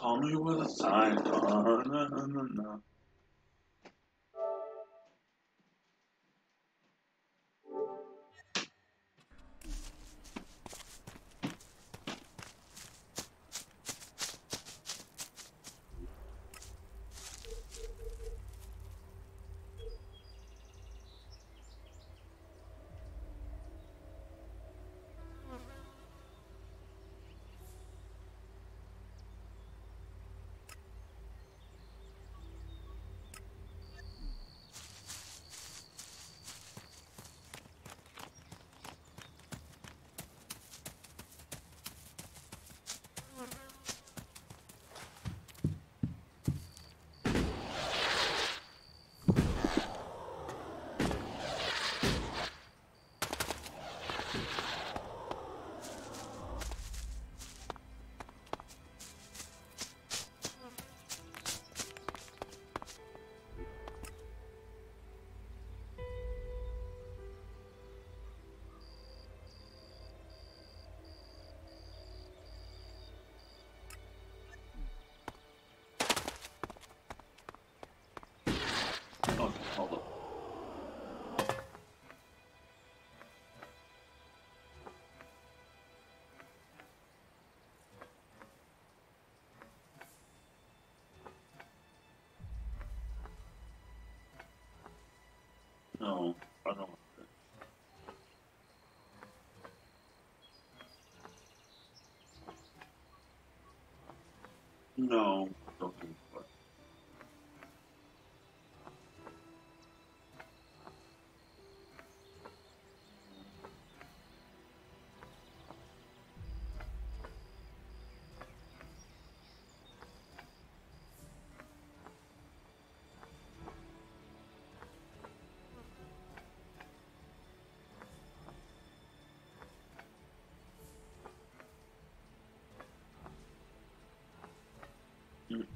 Call me with a sidecar. Na, na, na, na. Okay, hold up. No, I don't want that. No, don't do it. Mm.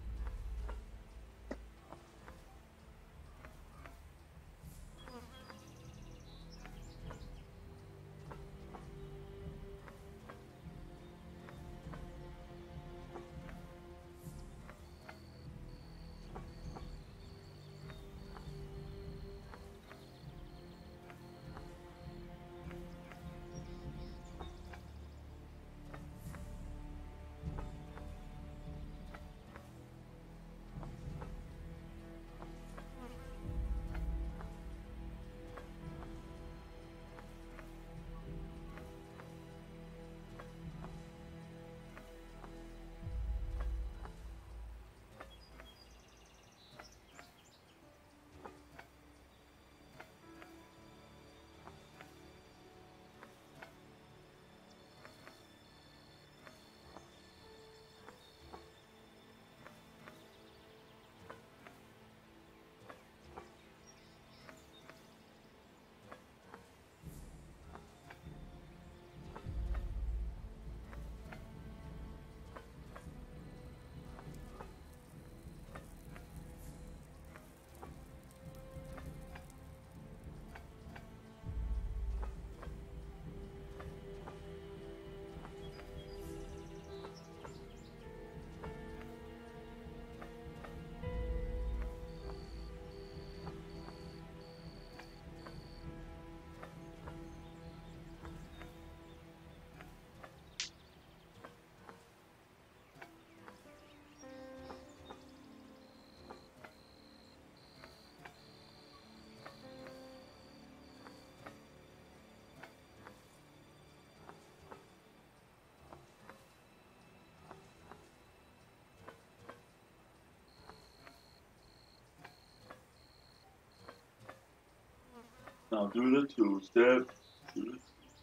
Now do the two step. Do the two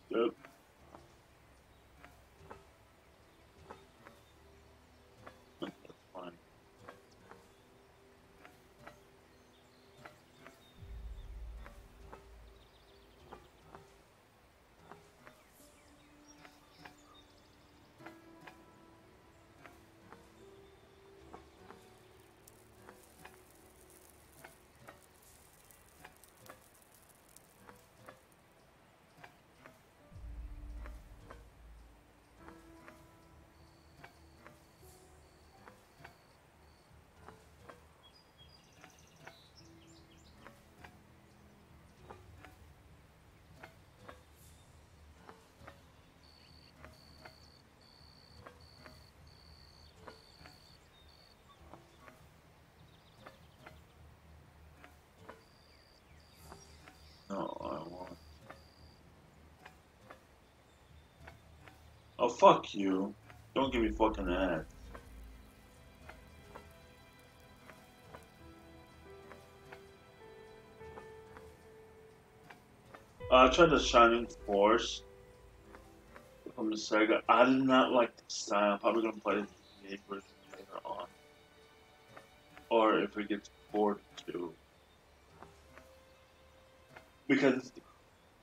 step. That's fine. Oh, fuck you. Don't give me fucking that. I tried the Shining Force from the Sega. I did not like the style. I'm probably gonna play the GBA version later on. Or if it gets ported to. Because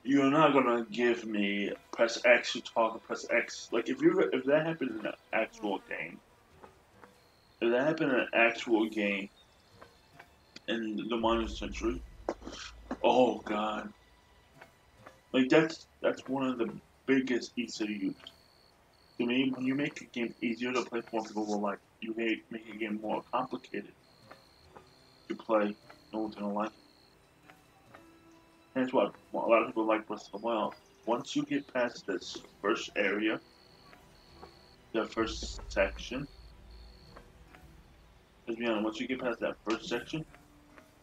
you're not gonna give me press X to talk and press X. Like if that happened in an actual game, if that happened in an actual game in the modern century, oh god, like that's one of the biggest ECUs. To me, when you make a game easier to play, more people will like. You make a game more complicated to play. No one's gonna like it. And that's what a lot of people like Breath of the Wild. Once you get past this first area, the first section, let's be honest, once you get past that first section,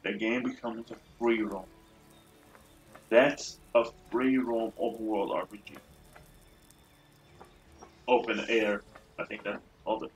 the game becomes a free roam. That's a free roam open world RPG. Open air, I think that's called it.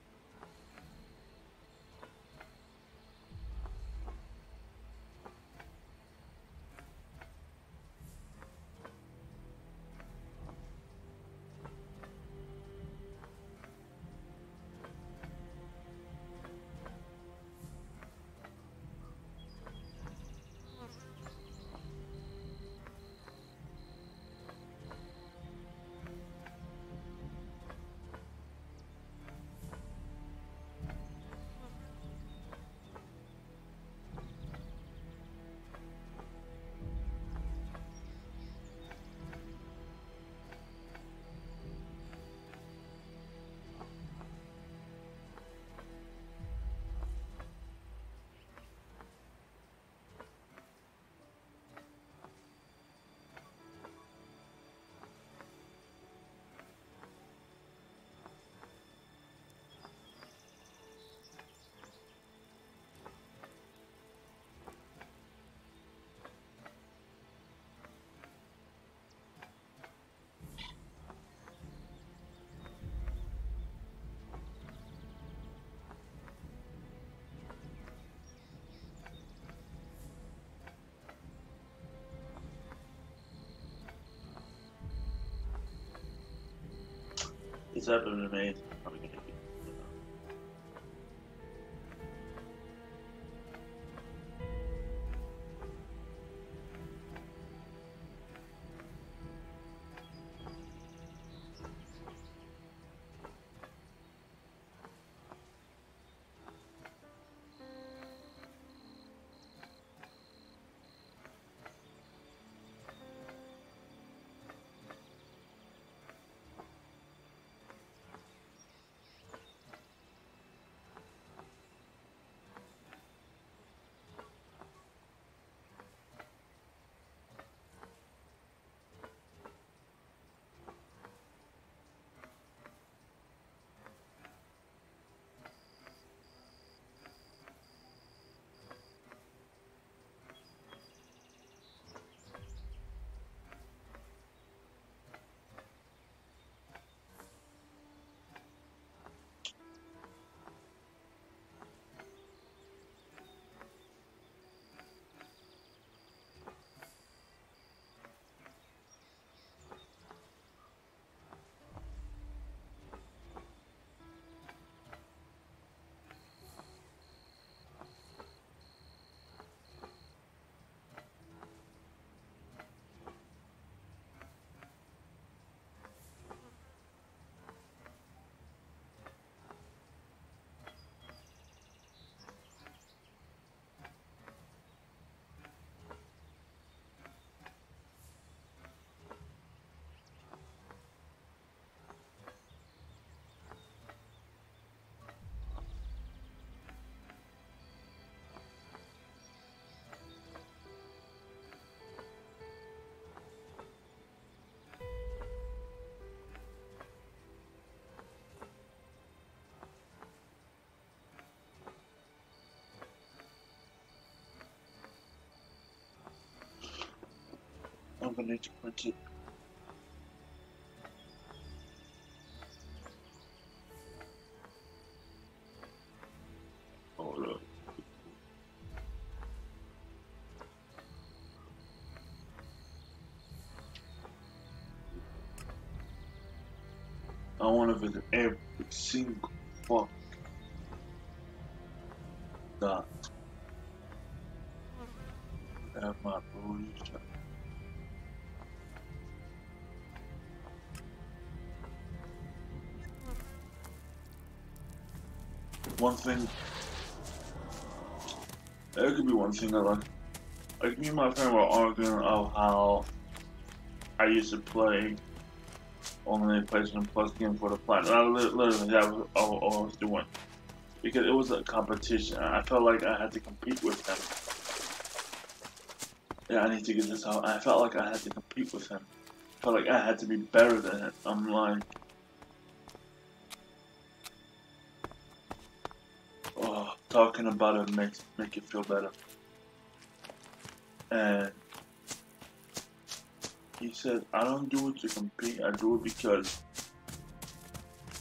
It's happened to me. It's probably gonna be. I'm gonna need to print it. I want to visit every single fuck dot. Have my booty shot. One thing, there could be one thing that like me and my friend were arguing of how I used to play only PlayStation Plus game for the platinum. I literally that was all I was doing because it was a competition. I felt like I had to compete with him. Yeah, I need to get this out. I felt like I had to compete with him. I felt like I had to be better than him. I'm like, oh, talking about it make you feel better. And he said, I don't do it to compete. I do it because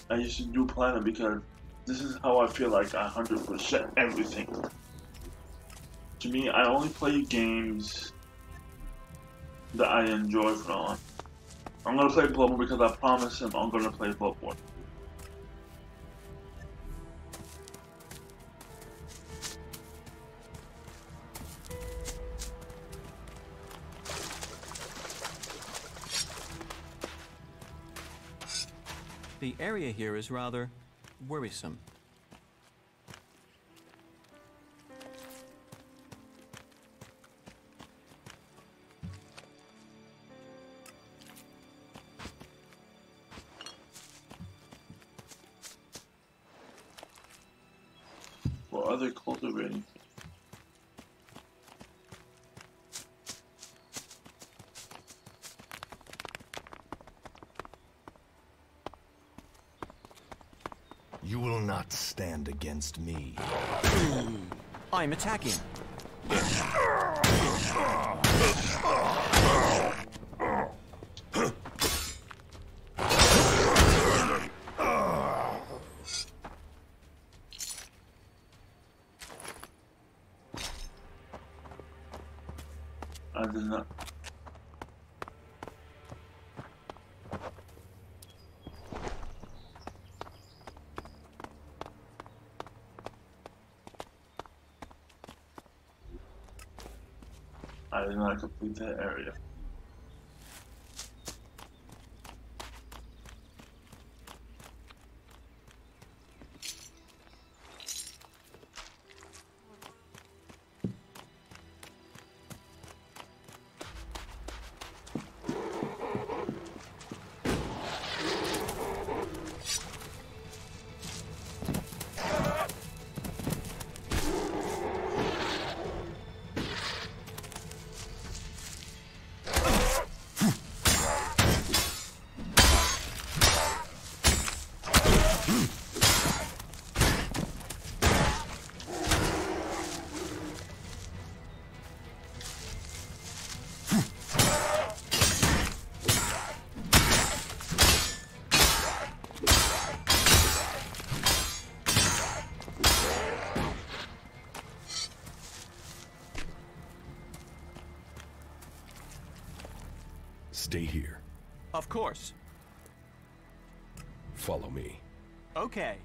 I used to do platinum because this is how I feel like I 100% everything. To me, I only play games that I enjoy from. I'm gonna play Bloodborne because I promised him I'm gonna play Bloodborne. The area here is rather worrisome. What are they cultivating? You will not stand against me. I'm attacking. I did not. I did not complete that area. Stay here. Of course. Follow me. Okay.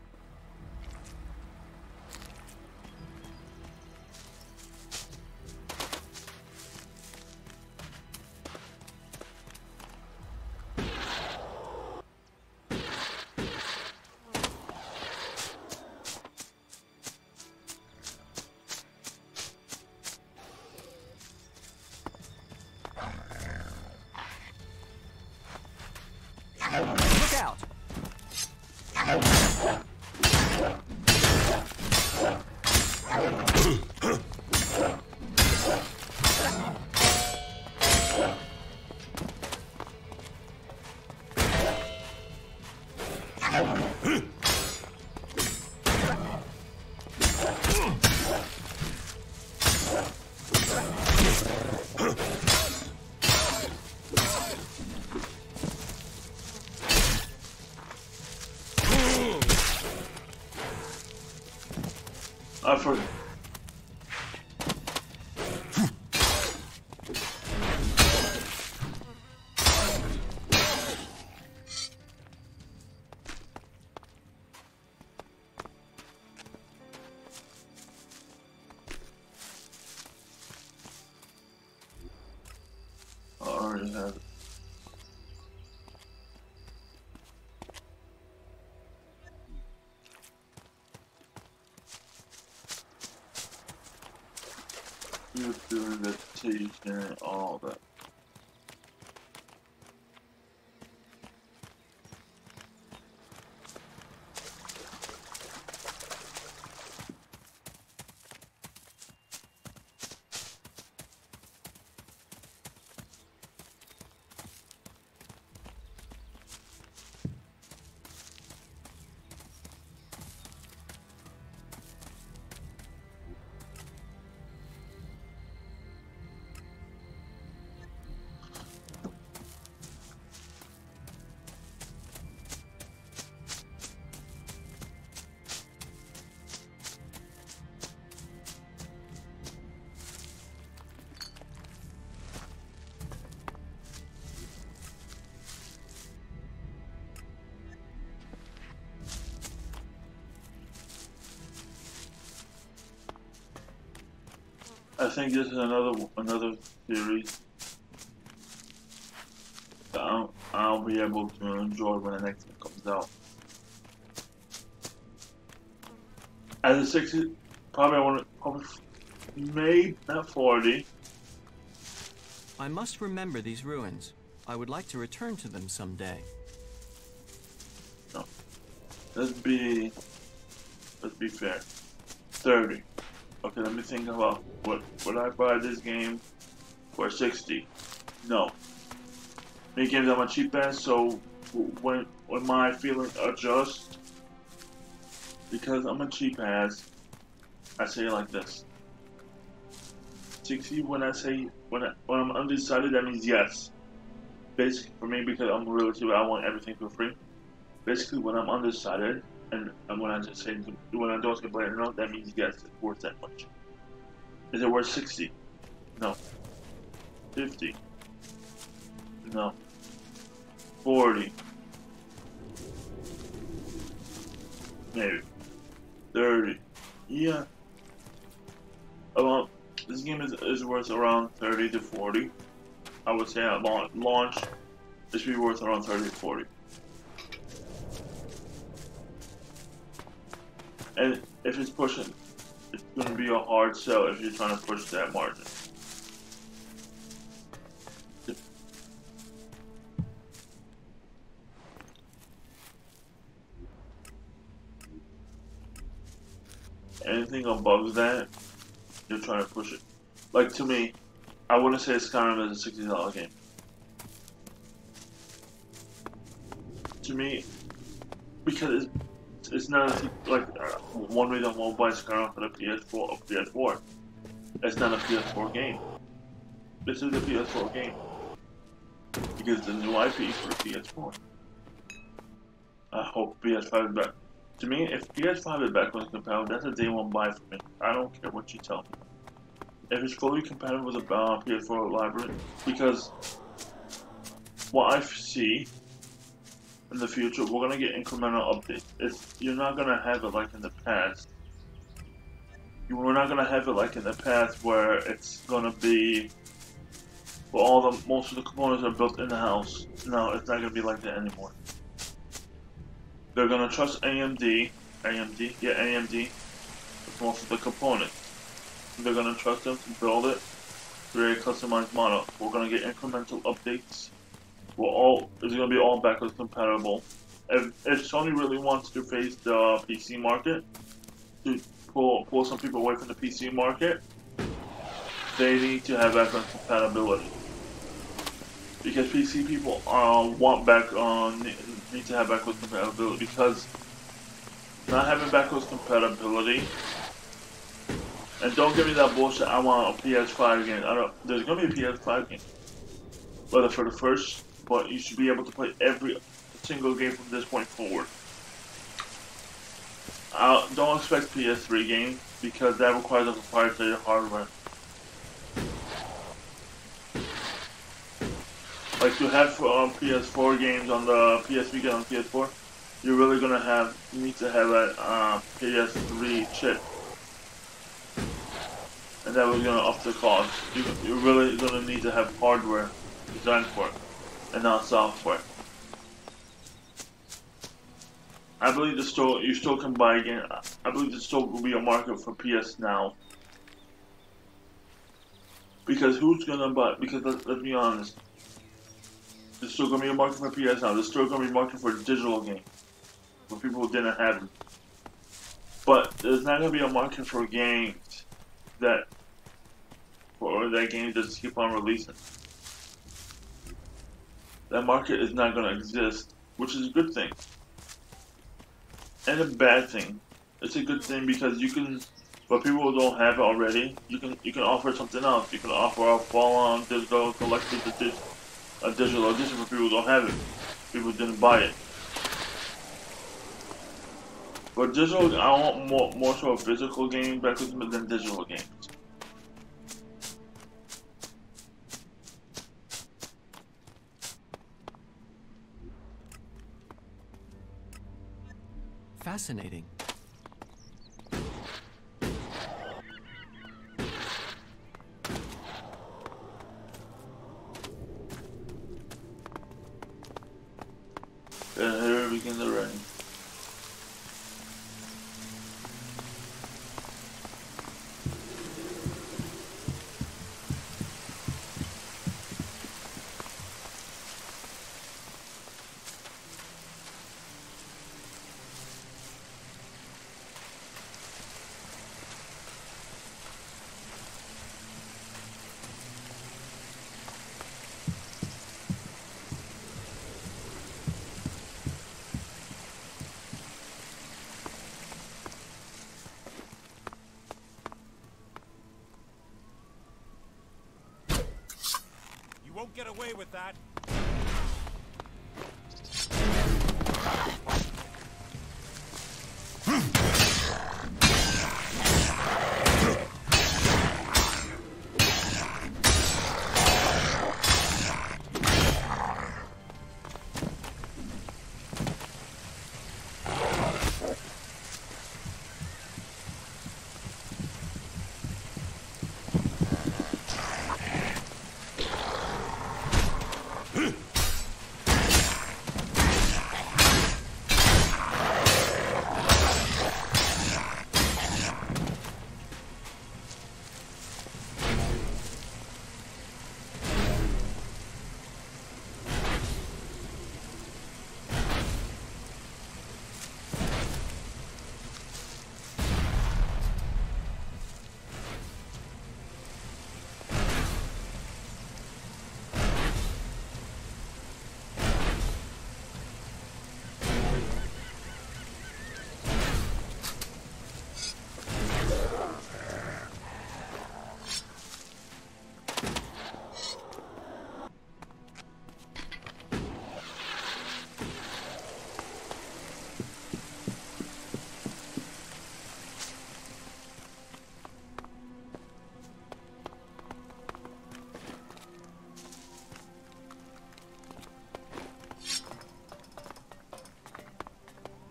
Look out! I forgot. has it. You're doing the teaching and all that. I think this is another series that I'll be able to enjoy when the next one comes out. As a 60, probably I want to maybe not 40. I must remember these ruins. I would like to return to them someday. No, let's be fair. 30. Okay, let me think about would I buy this game for 60? No. Many games I'm a cheap ass, so when my feelings adjust, because I'm a cheap ass, I say it like this. 60 when I'm undecided, that means yes. Basically for me, because I'm really cheap, I want everything for free. Basically when I'm undecided and when I just say when I don't complain enough, that means yes, it's worth that much. Is it worth 60? No. 50? No. 40? Maybe. 30? Yeah. Well, this game is worth around 30 to 40. I would say at launch, it should be worth around 30 to 40. And if it's pushing, it's going to be a hard sell if you're trying to push that margin. Anything above that, you're trying to push it. Like to me, I wouldn't say Skyrim is a $60 game. To me, because it's not like one reason I won't buy Skyrim for the PS4. It's not a PS4 game. This is a PS4 game because the new IP for the PS4. I hope PS5 is back. To me, if PS5 is backwards compatible, that's a day one buy for me. I don't care what you tell me. If it's fully compatible with the PS4 library, because what I see in the future, we're gonna get incremental updates. You're not gonna have it like in the past. We're not gonna have it like in the past where it's gonna be where most of the components are built in the house. No, it's not gonna be like that anymore. They're gonna trust AMD with most of the components. They're gonna trust them to build it, create a customized model. We're gonna get incremental updates. It's gonna be all backwards compatible. If Sony really wants to face the PC market, to pull some people away from the PC market, they need to have backwards compatibility. Because PC people need to have backwards compatibility, because not having backwards compatibility, and don't give me that bullshit, I want a PS5 game. There's gonna be a PS5 game. Whether for the first, but you should be able to play every single game from this point forward. Don't expect PS3 games, because that requires a proprietary hardware. Like to have PS4 games on the PS3 on PS4, you're really gonna need to have a PS3 chip, and that was gonna up the cost. You're really gonna need to have hardware designed for it, and not software. I believe you still can buy again. I believe there still will be a market for PS Now. Because who's gonna buy? Because let's be honest, there's still gonna be a market for PS Now. There's still gonna be a market for digital games for people who didn't have them. But there's not gonna be a market for games that games just keep on releasing. That market is not gonna exist, which is a good thing. And a bad thing. It's a good thing because you can, but people who don't have it already, you can offer something else. You can offer a full-on digital collector's edition, a digital edition for people who don't have it. People who didn't buy it. But digital, I want more so a physical game back than digital games. Fascinating. And here we begin the rain. Won't get away with that.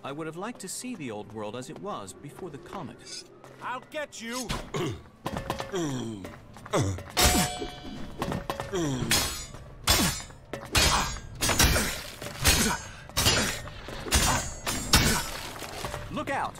I would have liked to see the old world as it was before the comet. I'll get you! Look out!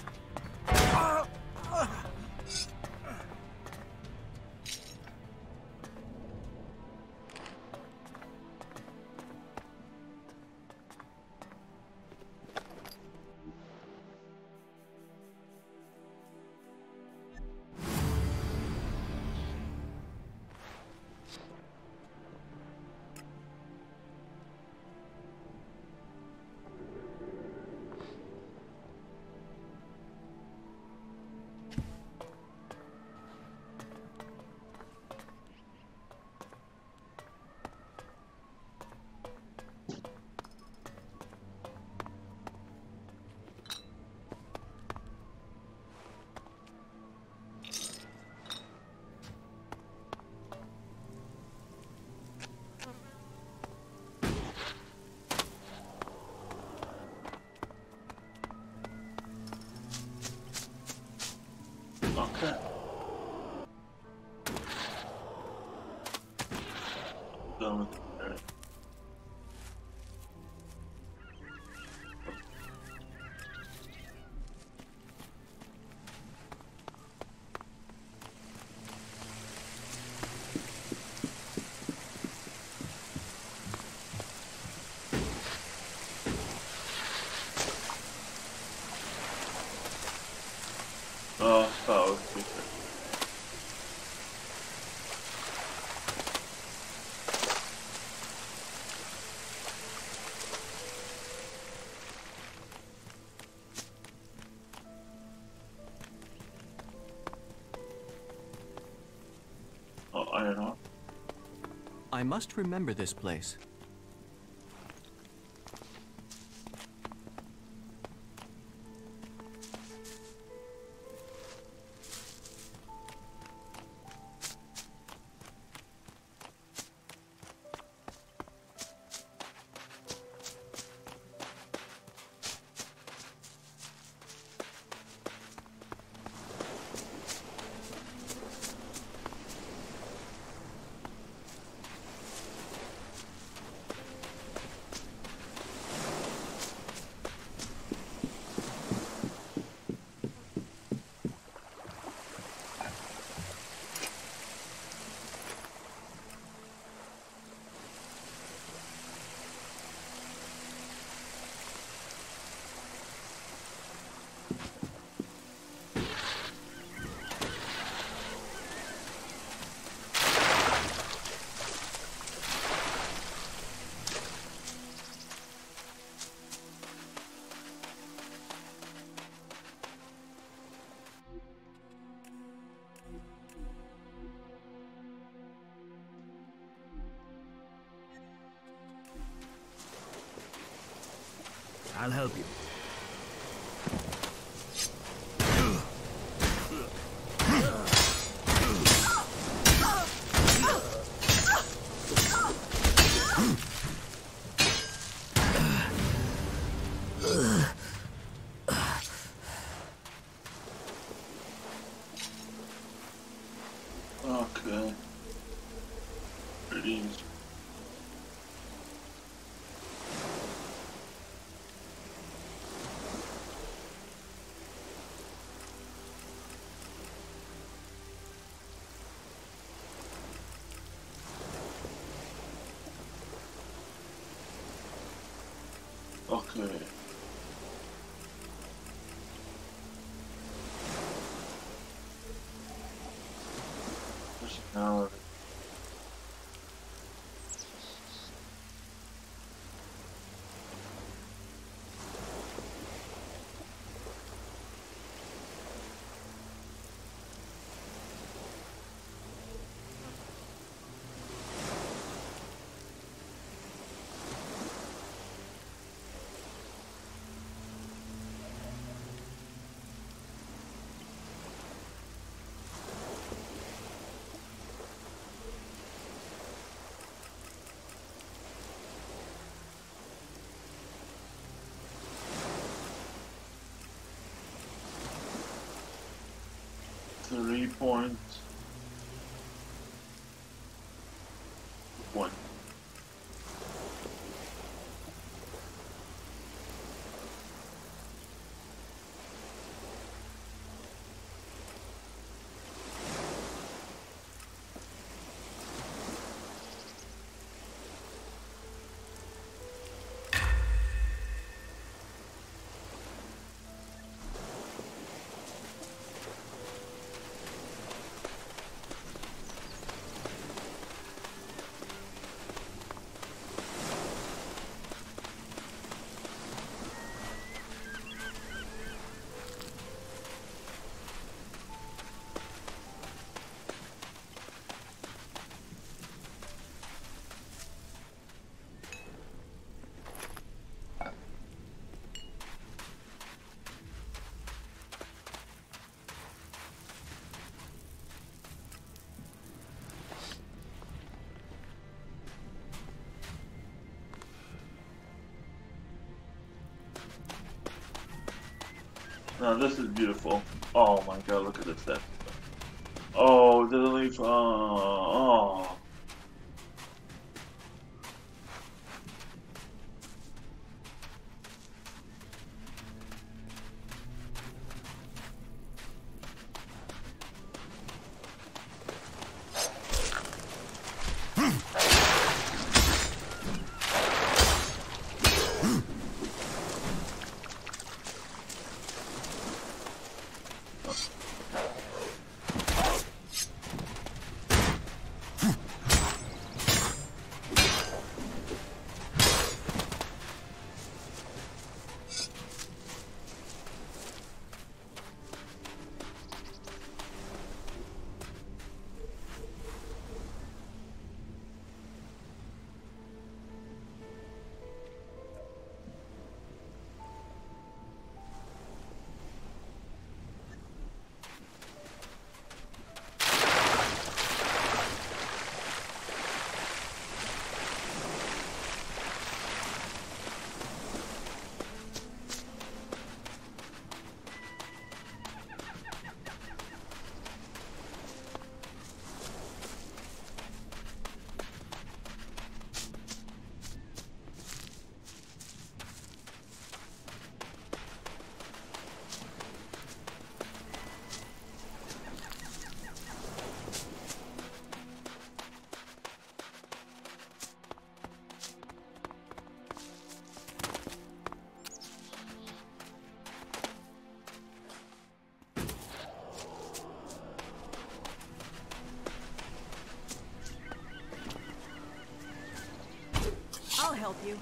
must remember this place. I'll help you. Okay. Pretty easy. Okay. Personality. Three points. One. No, this is beautiful. Oh my god, look at this stuff. Oh, the leaf. Oh. you.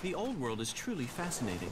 The old world is truly fascinating.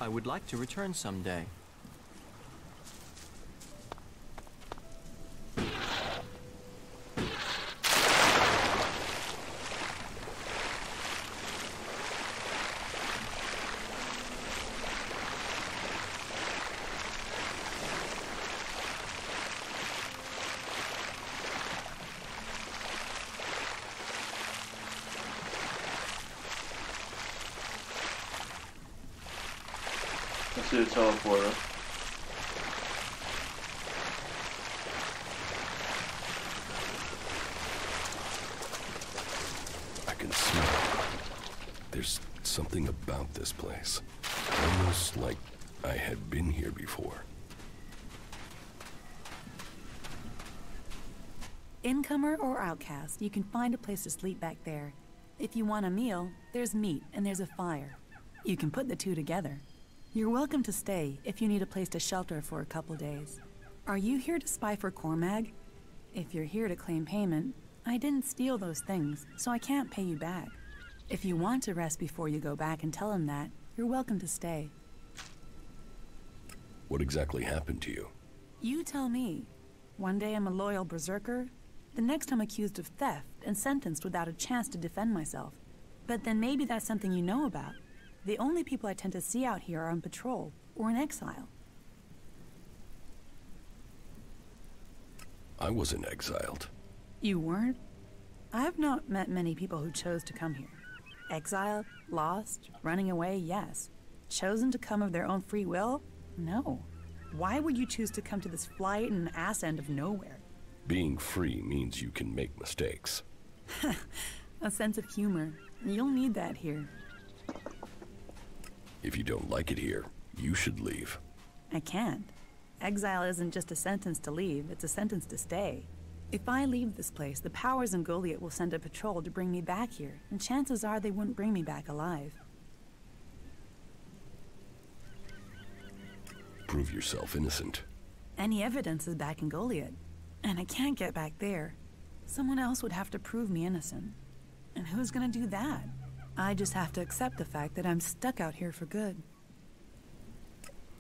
I would like to return someday. Let's see the teleporter. I can smell it. There's something about this place. Almost like I had been here before. Incomer or outcast, you can find a place to sleep back there. If you want a meal, there's meat and there's a fire. You can put the two together. You're welcome to stay if you need a place to shelter for a couple days. Are you here to spy for Cormag? If you're here to claim payment, I didn't steal those things, so I can't pay you back. If you want to rest before you go back and tell him that, you're welcome to stay. What exactly happened to you? You tell me. One day I'm a loyal berserker, the next I'm accused of theft and sentenced without a chance to defend myself. But then maybe that's something you know about. The only people I tend to see out here are on patrol or in exile. I wasn't exiled. You weren't? I've not met many people who chose to come here. Exiled, lost, running away, yes. Chosen to come of their own free will? No. Why would you choose to come to this flight and ass end of nowhere? Being free means you can make mistakes. A sense of humor. You'll need that here. If you don't like it here, you should leave. I can't. Exile isn't just a sentence to leave, it's a sentence to stay. If I leave this place, the powers in Goliath will send a patrol to bring me back here, and chances are they wouldn't bring me back alive. Prove yourself innocent. Any evidence is back in Goliath, and I can't get back there. Someone else would have to prove me innocent. And who's gonna do that? I just have to accept the fact that I'm stuck out here for good.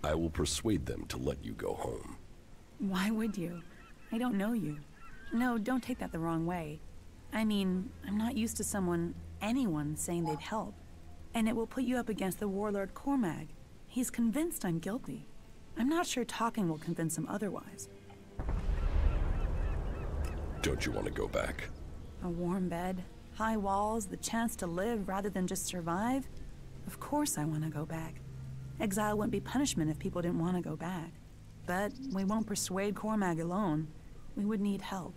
I will persuade them to let you go home. Why would you? I don't know you. No, don't take that the wrong way. I mean, I'm not used to anyone saying they'd help. And it will put you up against the warlord Cormag. He's convinced I'm guilty. I'm not sure talking will convince him otherwise. Don't you want to go back? A warm bed, high walls, the chance to live rather than just survive? Of course I want to go back. Exile wouldn't be punishment if people didn't want to go back. But we won't persuade Cormag alone. We would need help.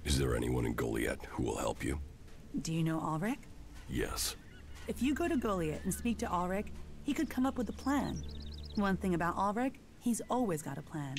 Is there anyone in Goliath who will help you? Do you know Ulrich? Yes. If you go to Goliath and speak to Ulrich, he could come up with a plan. One thing about Ulrich, he's always got a plan.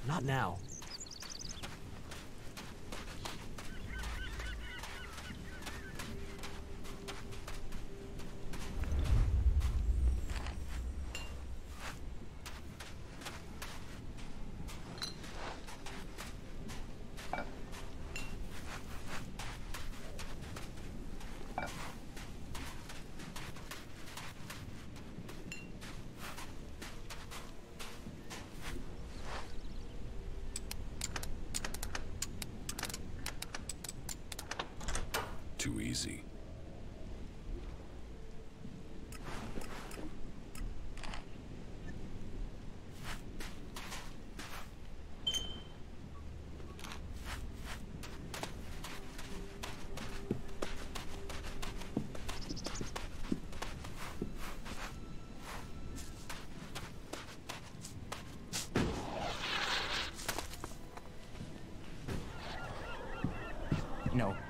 Not now. Too easy.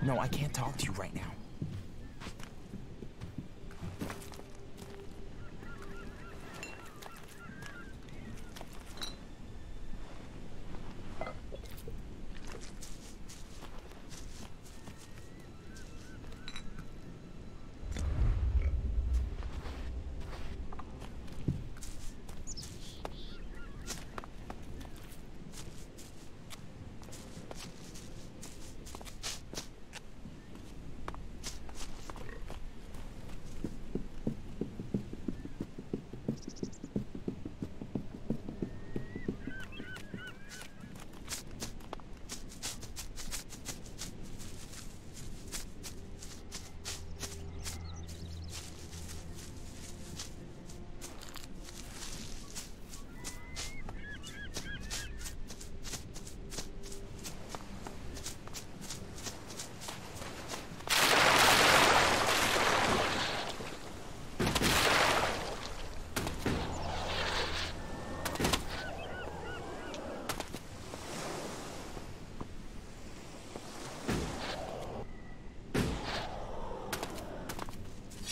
No, I can't talk to you right now.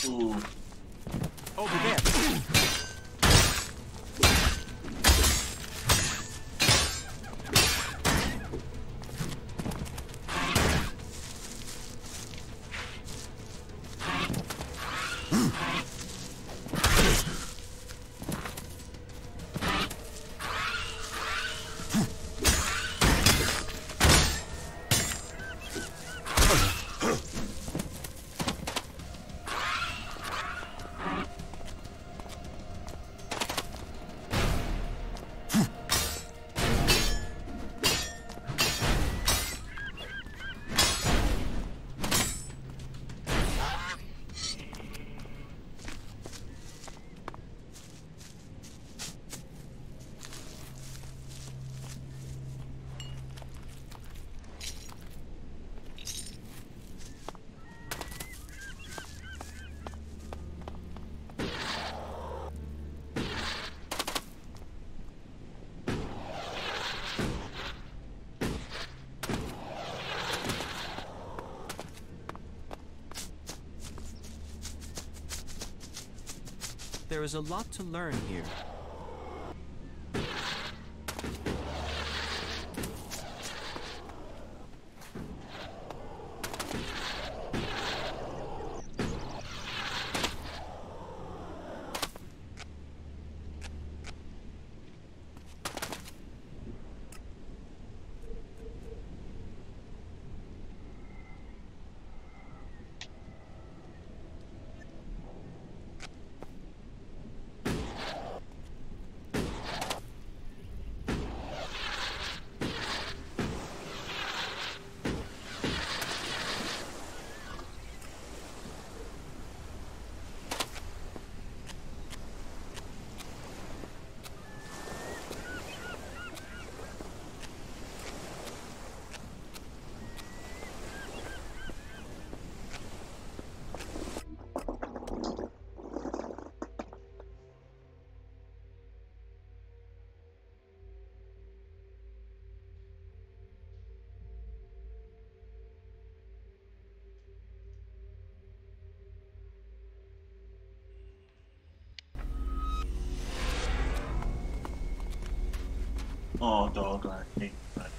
Ooh. Over there. There is a lot to learn here. Oh, dog, I hate that.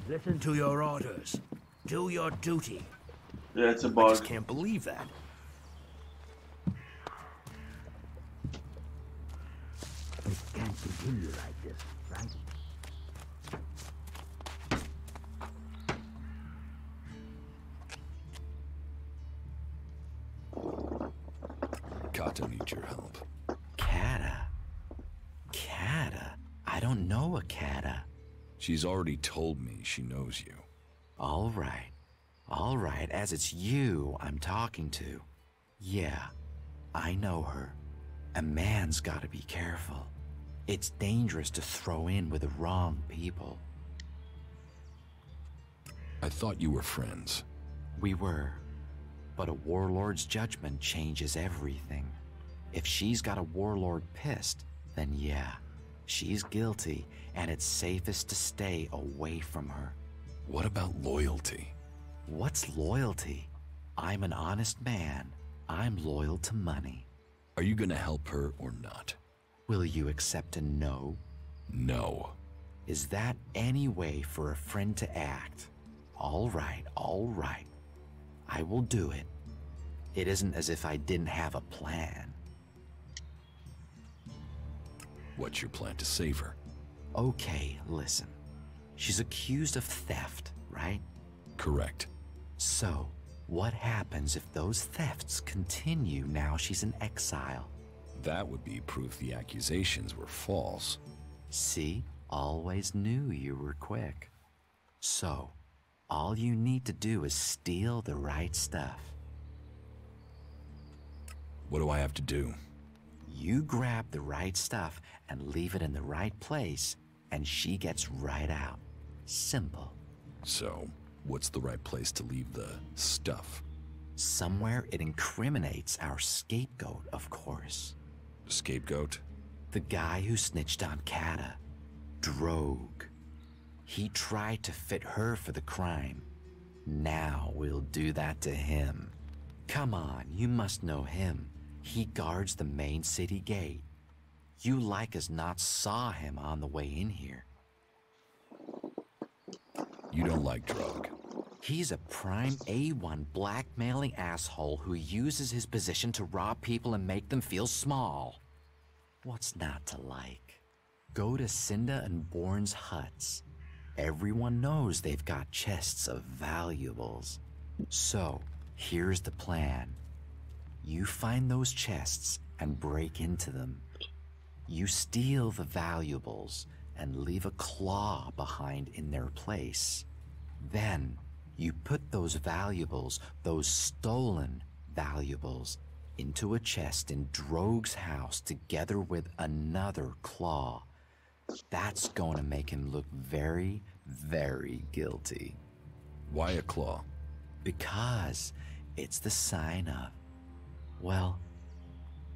Listen to your orders. Do your duty. Yeah, it's a I bug. just can't believe that. It can't continue like this, right? Kata needs your help. Kata? Kata? I don't know a Kata. She's already told me she knows you. All right, as it's you I'm talking to. Yeah, I know her. A man's gotta be careful. It's dangerous to throw in with the wrong people. I thought you were friends. We were, but a warlord's judgment changes everything. If she's got a warlord pissed, then yeah, she's guilty, and it's safest to stay away from her. What about loyalty? What's loyalty? I'm an honest man. I'm loyal to money. Are you gonna help her or not? Will you accept a no? No. Is that any way for a friend to act? All right. I will do it. It isn't as if I didn't have a plan. What's your plan to save her? Okay, listen. She's accused of theft, right? Correct. So, what happens if those thefts continue now she's in exile? That would be proof the accusations were false. See? Always knew you were quick. So, all you need to do is steal the right stuff. What do I have to do? You grab the right stuff and leave it in the right place, and she gets right out. Simple. So, what's the right place to leave the stuff? Somewhere it incriminates our scapegoat, of course. Scapegoat? The guy who snitched on Kata. Drogue. He tried to fit her for the crime. Now we'll do that to him. Come on, you must know him. He guards the main city gate. You like as not saw him on the way in here. You don't like Drogue. He's a prime A1 blackmailing asshole who uses his position to rob people and make them feel small. What's not to like? Go to Cinda and Bourne's huts. Everyone knows they've got chests of valuables. So, here's the plan. You find those chests and break into them. You steal the valuables and leave a claw behind in their place. Then, you put those valuables, those stolen valuables, into a chest in Drogue's house together with another claw. That's going to make him look very, very guilty. Why a claw? Because it's the sign of, well,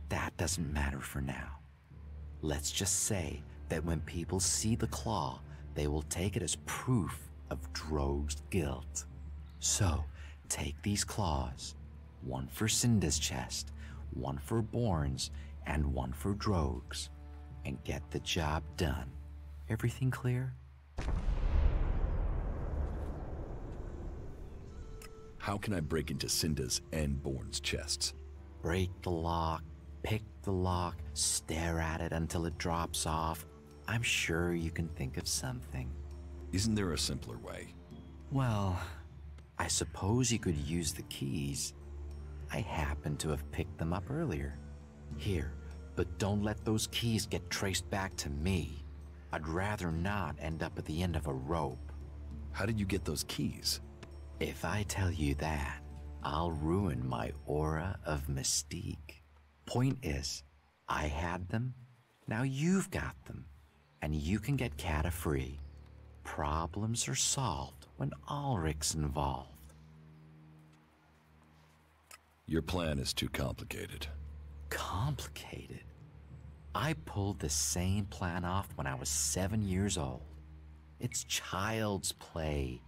that doesn't matter for now. Let's just say that when people see the claw, they will take it as proof of Drogue's guilt. So, take these claws, one for Cinda's chest, one for Bourne's, and one for Drogue's, and get the job done. Everything clear? How can I break into Cinda's and Bourne's chests? Break the lock, pick the lock, stare at it until it drops off. I'm sure you can think of something. Isn't there a simpler way? Well, I suppose you could use the keys. I happen to have picked them up earlier. Here, but don't let those keys get traced back to me. I'd rather not end up at the end of a rope. How did you get those keys? If I tell you that, I'll ruin my aura of mystique. Point is, I had them, now you've got them, and you can get Kata free. Problems are solved when Ulrich's involved. Your plan is too complicated. Complicated? I pulled the same plan off when I was 7 years old. It's child's play.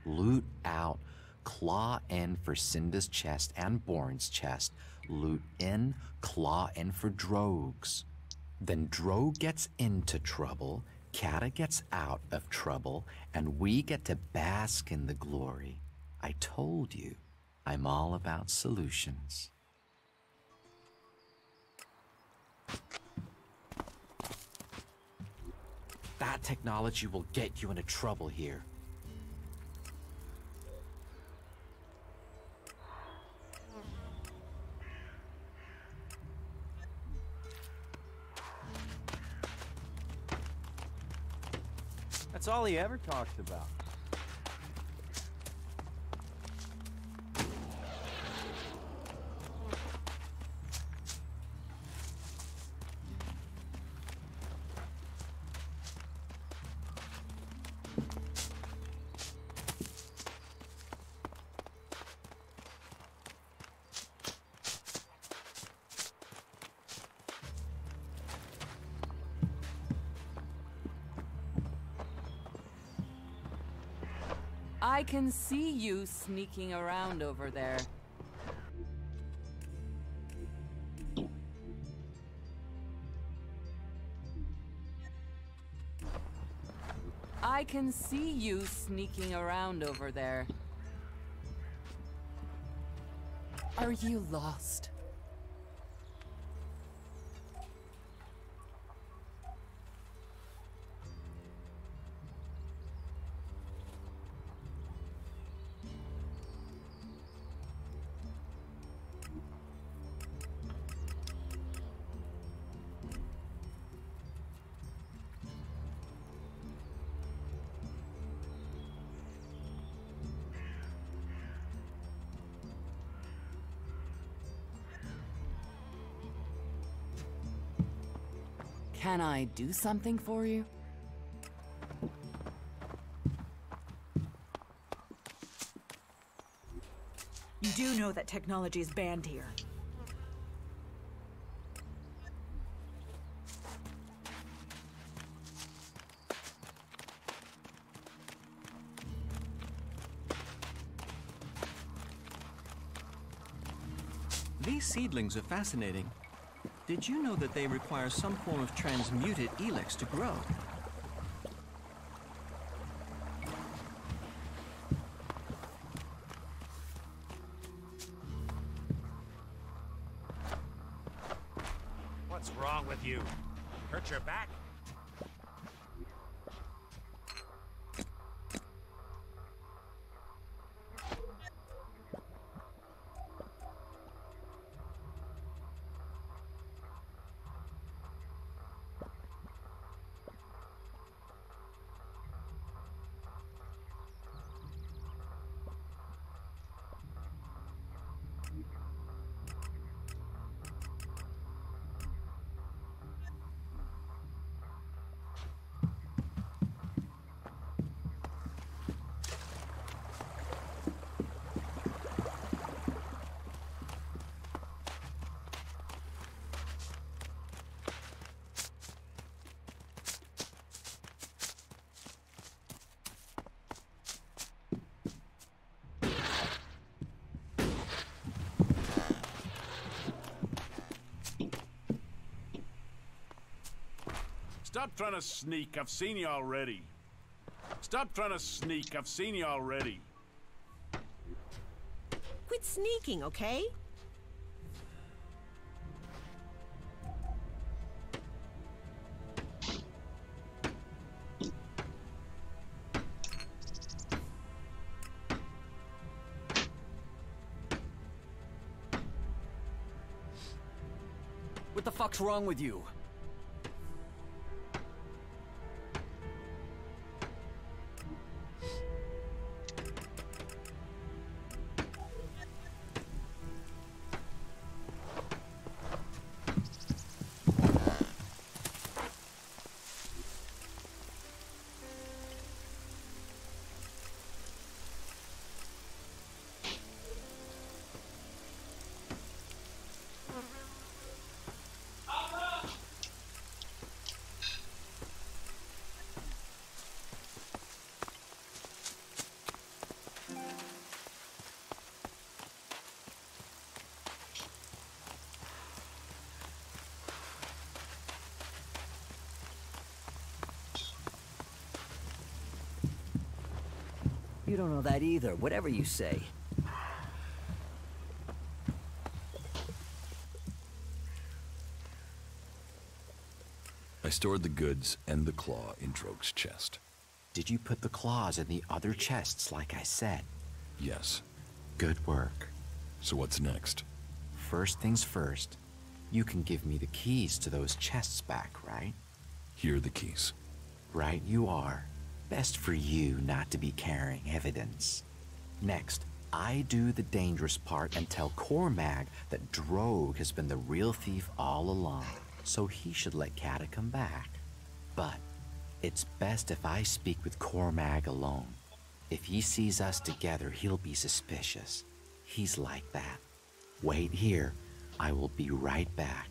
Loot out, claw in for Cinda's chest and Born's chest, loot in, claw in for Drogue's. Then Drogue gets into trouble, Kata gets out of trouble, and we get to bask in the glory. I told you, I'm all about solutions. That technology will get you into trouble here. That's all he ever talks about. I can see you sneaking around over there. I can see you sneaking around over there. Are you lost? Can I do something for you? You do know that technology is banned here. These seedlings are fascinating. Did you know that they require some form of transmuted ELEX to grow? What's wrong with you? Hurt your back? Stop trying to sneak. I've seen you already. Stop trying to sneak. I've seen you already. Quit sneaking, okay? What the fuck's wrong with you? You don't know that either, whatever you say. I stored the goods and the claw in Droge's chest. Did you put the claws in the other chests like I said? Yes. Good work. So what's next? First things first, you can give me the keys to those chests back, right? Here are the keys. Right you are. Best for you not to be carrying evidence. Next, I do the dangerous part and tell Cormag that Droge has been the real thief all along, so he should let Kata come back. But it's best if I speak with Cormag alone. If he sees us together, he'll be suspicious. He's like that. Wait here. I will be right back.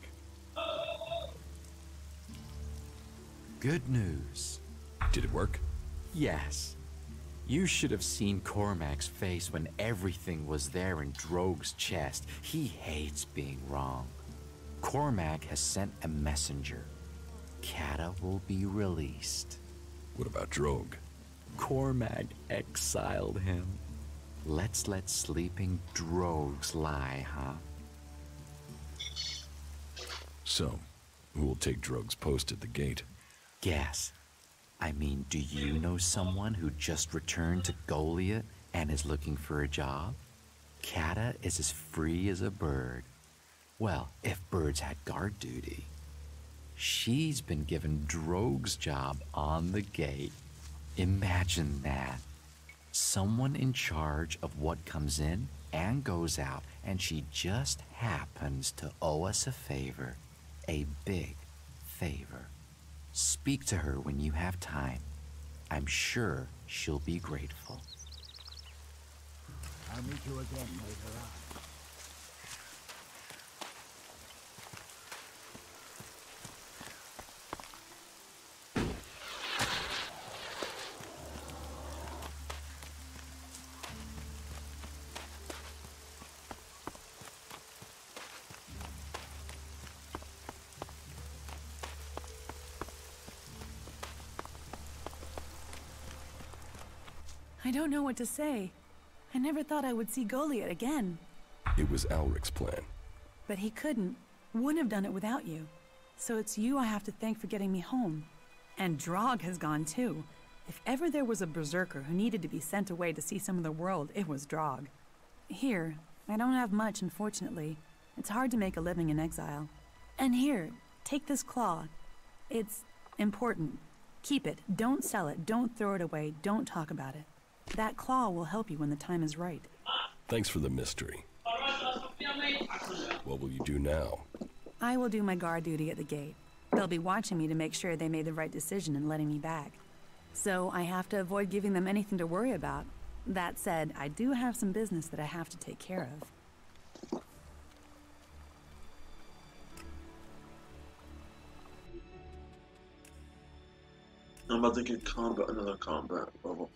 Good news. Did it work? Yes. You should have seen Cormac's face when everything was there in Droge's chest. He hates being wrong. Cormac has sent a messenger. Kata will be released. What about Droge? Cormac exiled him. Let's let sleeping Drogues lie, huh? So, who will take Droge's post at the gate? Guess. I mean, do you know someone who just returned to Goliath and is looking for a job? Kata is as free as a bird. Well, if birds had guard duty. She's been given Droge's job on the gate. Imagine that. Someone in charge of what comes in and goes out, and she just happens to owe us a favor. A big favor. Speak to her when you have time. I'm sure she'll be grateful. I'll meet you again later on. I don't know what to say. I never thought I would see Goliath again. It was Alric's plan. But he couldn't. Wouldn't have done it without you. So it's you I have to thank for getting me home. And Drog has gone too. If ever there was a berserker who needed to be sent away to see some of the world, it was Drog. Here, I don't have much, unfortunately. It's hard to make a living in exile. And here, take this claw. It's important. Keep it. Don't sell it. Don't throw it away. Don't talk about it. That claw will help you when the time is right. Thanks for the mystery. What will you do now? I will do my guard duty at the gate. They'll be watching me to make sure they made the right decision in letting me back. So I have to avoid giving them anything to worry about. That said, I do have some business that I have to take care of. I'm about to get another combat level.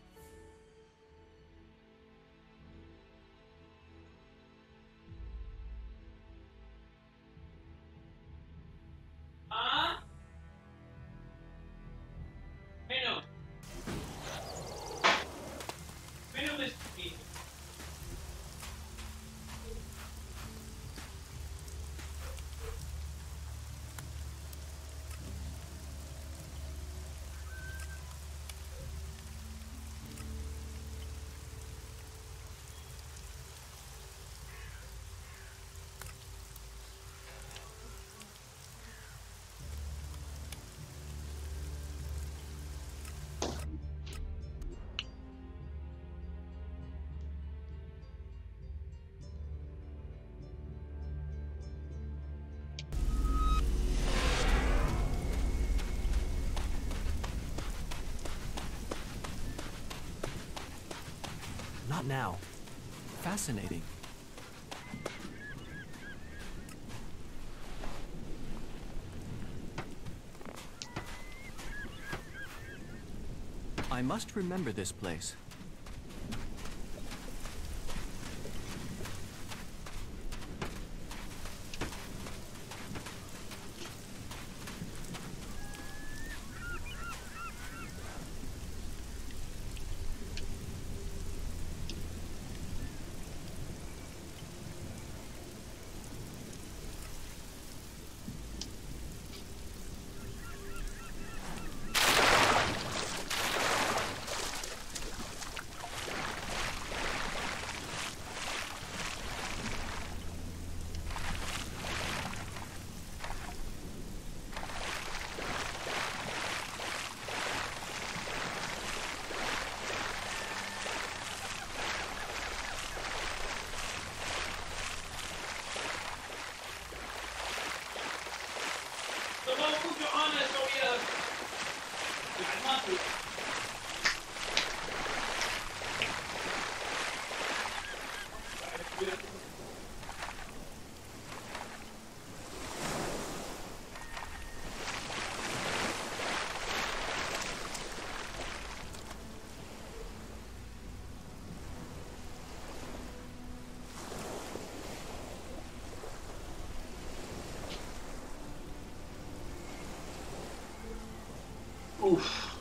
Not now. Fascinating. I must remember this place. Oof.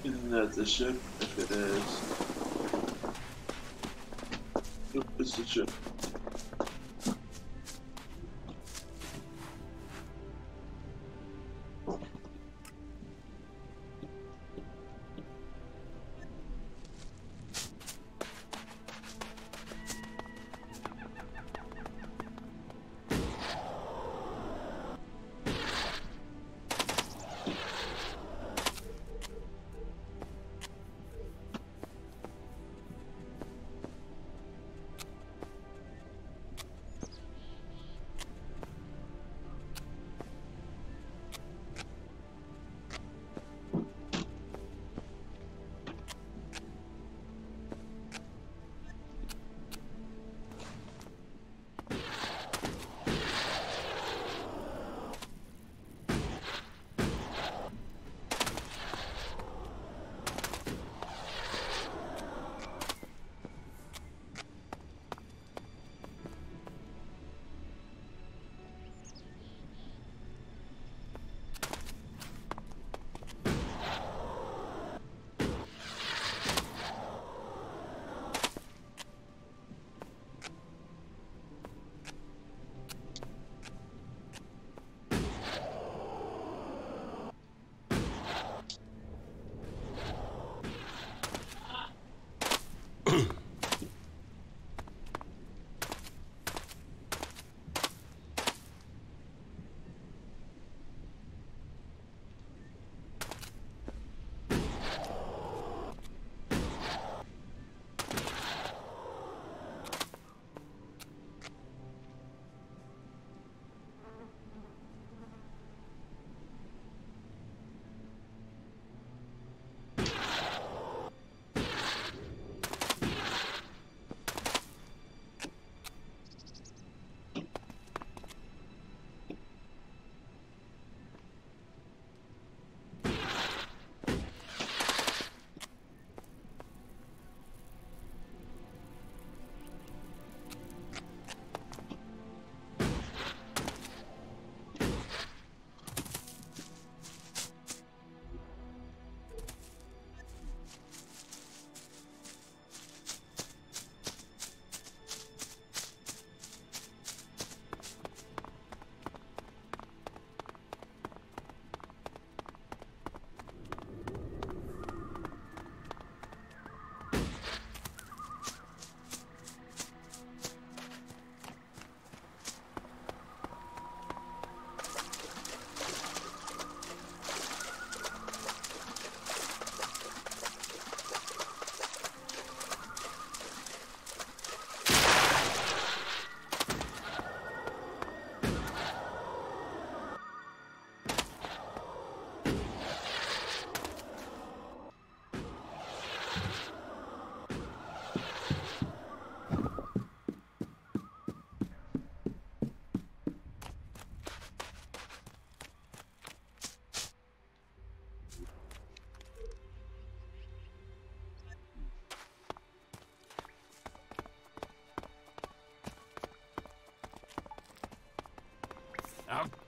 Isn't that the ship? If it is. Yep, it's the ship.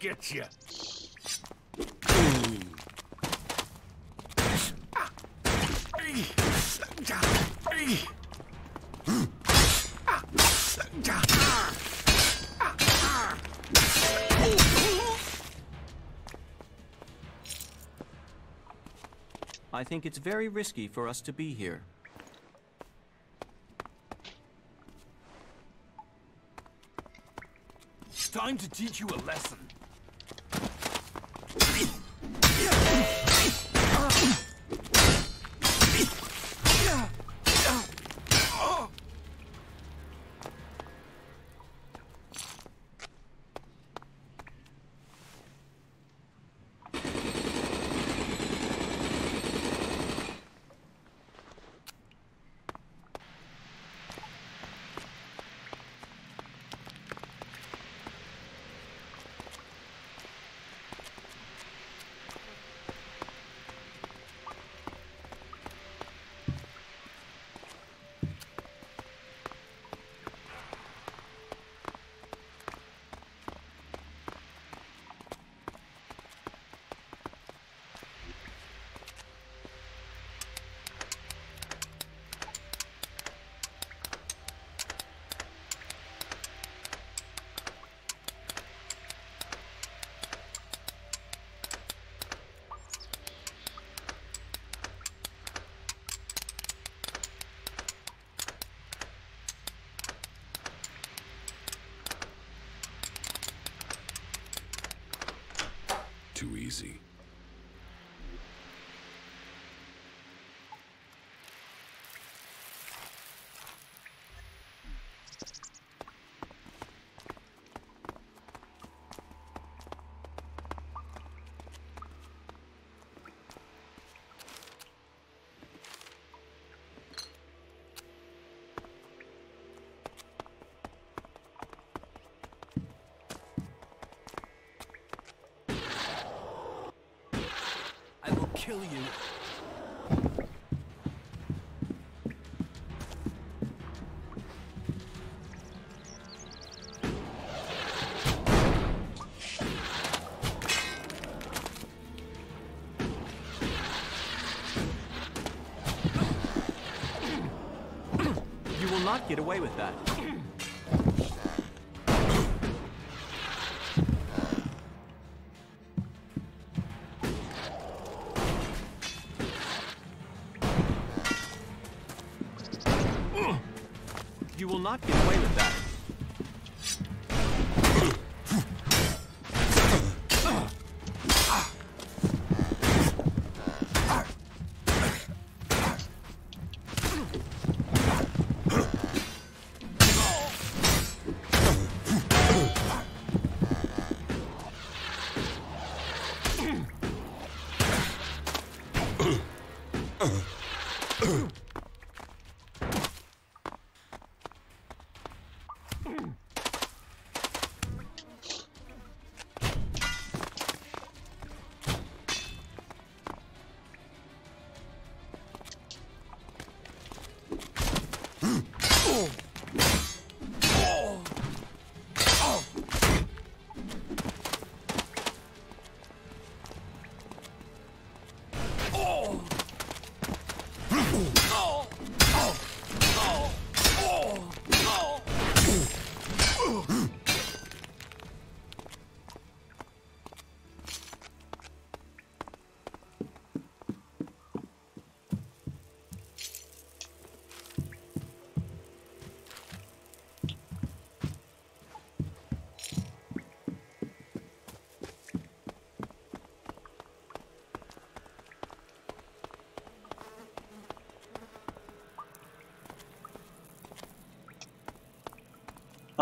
get you. I think it's very risky for us to be here. It's time to teach you a lesson. Too easy. Kill you. You will not get away with that. You will not get away with that.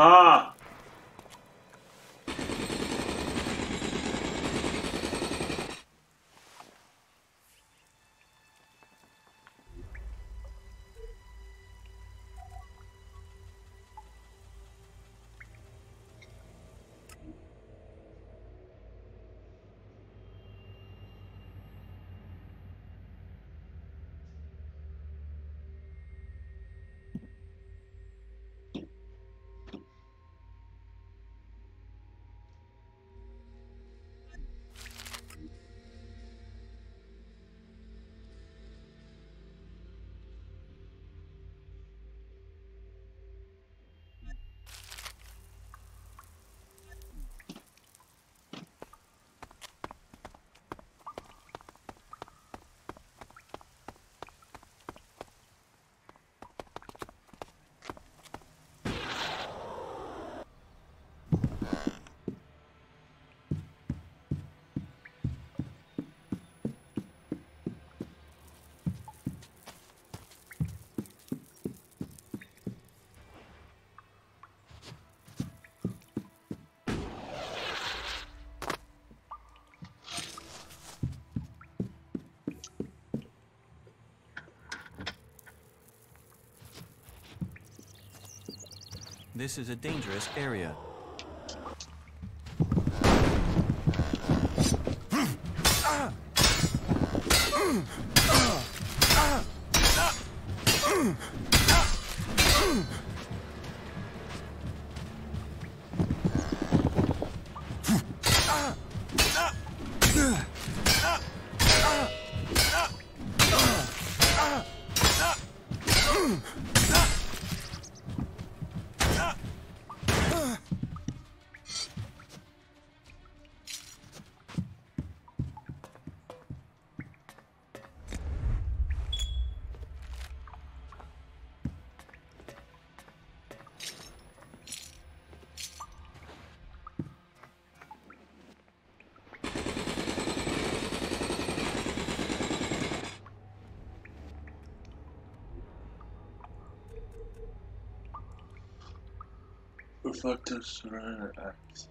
Ah! This is a dangerous area. Reflective surrender acts.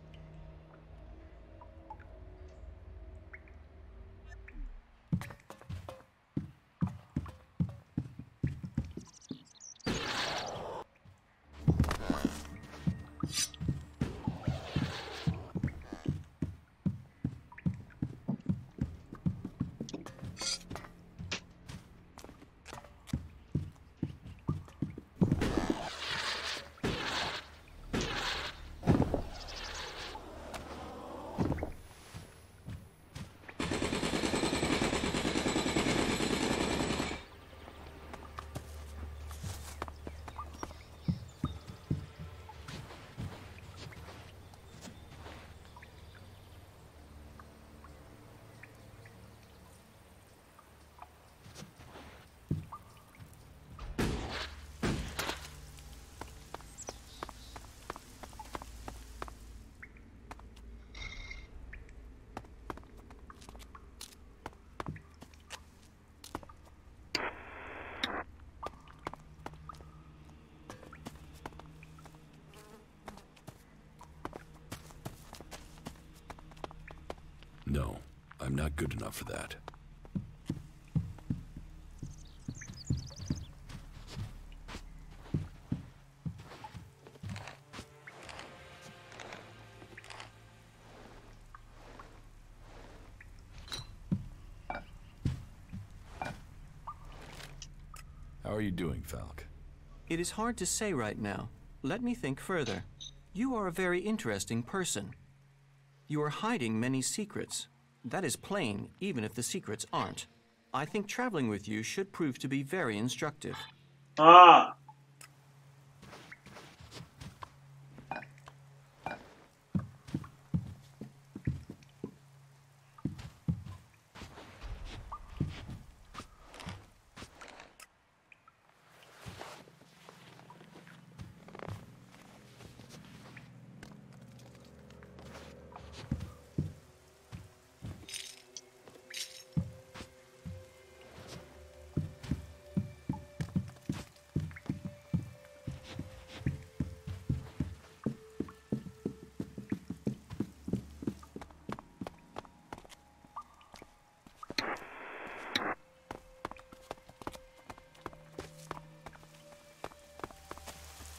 No, I'm not good enough for that. How are you doing, Falk? It is hard to say right now. Let me think further. You are a very interesting person. You are hiding many secrets. That is plain, even if the secrets aren't. I think traveling with you should prove to be very instructive. Ah!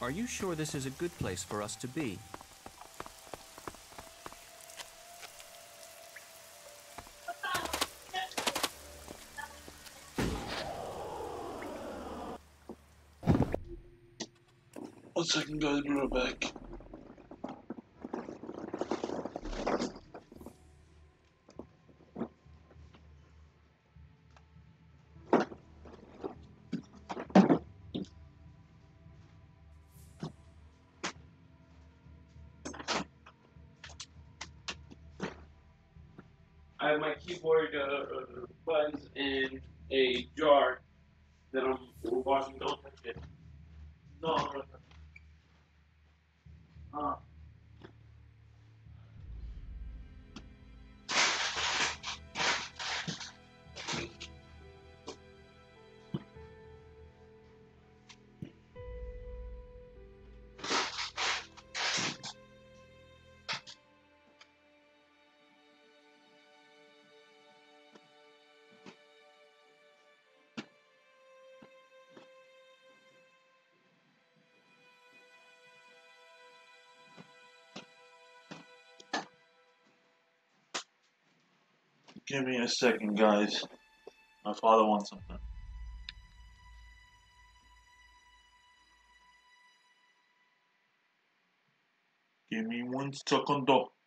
Are you sure this is a good place for us to be? One second, guys, be right back. I have my keyboard buttons in a jar that I'm washing. Don't touch it. No, I'm gonna touch it. Give me a second, guys. My father wants something. Give me 1 second.